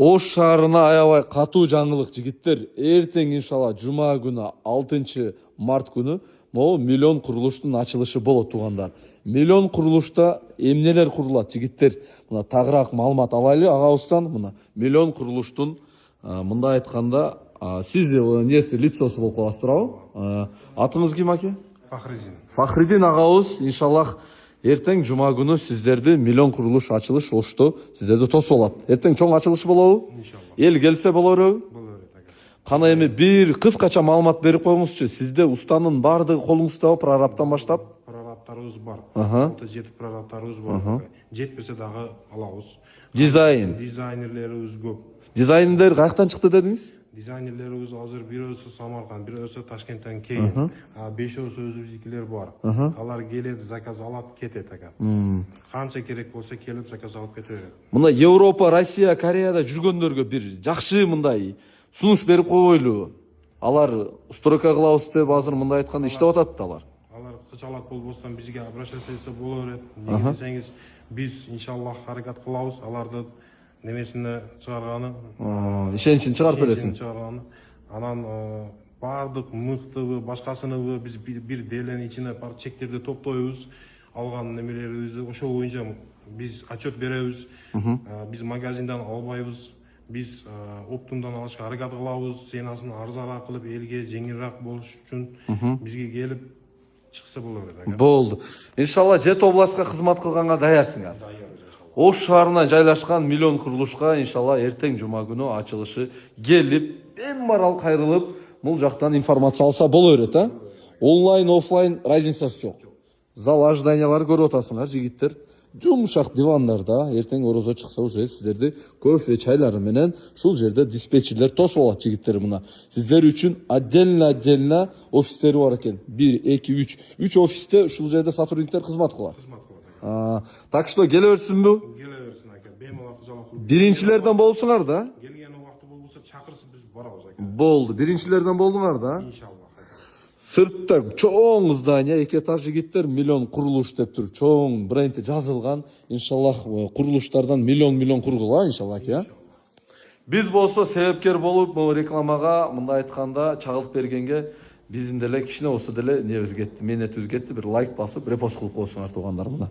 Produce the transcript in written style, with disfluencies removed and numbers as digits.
Ош шаарына аябай катуу жаңылык жигиттер. Эртең иншалла жума күнү 6 март күнү могу миллион курулуштун ачылышы болот туугандар. Миллион курулушта эмнелер курулат жигиттер? Мына тагыраак маалымат алайлы агабыздан. Мына миллион курулуштун мындай айтканда сиз эмнеси лицосу болуп каласыз туурабы? Атыңыз ким аке? Фахридин. Фахридин агабыз иншаллах эртең жума күнү сиздерди миллион курулуш ачылыш Ошто сиздерди тосуп алат. Эртең чоң ачылыш болобу? Иншалла. Эл келсе болорбу? Болор ага. Кана эми бир кыскача маалымат берип коюңузчу. Сизде устанын баардыгы колуңуздабы, прораптан баштап? Прораптарыбыз бар. Ага. 7 прораптарыбыз бар. Жетпесе дагы алабыз. Дизайн. Дизайнерлерибиз көп. Дизайнерлер каяктан чыкты дедиңиз? Дизайнерлерибиз азыр бирөөсү Самарканд, бирөөсү Ташкенттен келген. Бешөөсү өзүбүздүкилер бар. Алар келет, заказ алат, кетет ага. Канча керек болсо келип заказ алып кете берет. Мына Европа, Россия, Кореяда жүргөндөргө бир жакшы мындай сунуш берип койбойлу. Алар стройка кылабыз деп азыр мындай айтканда иштеп атат да алар. Алар кычалат болбостон бизге обращаться этсе боло берет. Неге десеңиз, биз иншаллах аракат кылабыз аларды немесине чыгарганы. Ишеничин чыгарып бересиң. Чыгарганы. Анан бардык мыктыбы, башкасыныбы биз бир деленин ичине бар чектерди топтойбуз. Алган немелерибизди ошо боюнча биз отчет беребиз. Биз магазинден албайбыз. Биз оптумдан алышка аракат кылабыз. Ценасын арзаныраак кылып, элге жеңилирээк болуш үчүн бизге келип чыкса боло берет. Болду. Иншалла Жет областка кызмат кылганга даярсыңар. Ош шаарына жайлашкан миллион курулушка иншалла эртең жума күнү ачылышы келип, бемарал кайрылып, бул жактан информация алса боло берет, а? Онлайн, офлайн разницасы жок. Зал ожиданияларды көрүп атасыңар жигиттер. Жумшак дивандарда эртең орозо чыкса уже сиздерди кофе чайлары менен ушул жерде диспетчерлер тосуп алат жигиттер мына. Сиздер үчүн отдельно офистери бар экен. 1, 2, 3. 3 офисте ушул жерде сотрудниктер кызмат кылат. Так что келе берсинби? Келе берсин ака. Бемалал кызалап. Биринчилерден болупсуңар да? Келген убакты болбосо чакырса биз барабыз ака. Болду. Биринчилерден болдуңар да? Иншаллах. Сыртта чоң здание, 2 этаж жигиттер, миллион курулуш деп тур. Чоң брендте жазылган. Иншаллах курулуштардан миллион кургула иншаллах, я. Биз болсо себепкер болуп, бул рекламага мындай айтканда чагылып бергенге биздин деле кичине болсо деле небиз кетти, менетибиз кетти. Бир лайк басып, репост кылып койсоңар туугандар мына.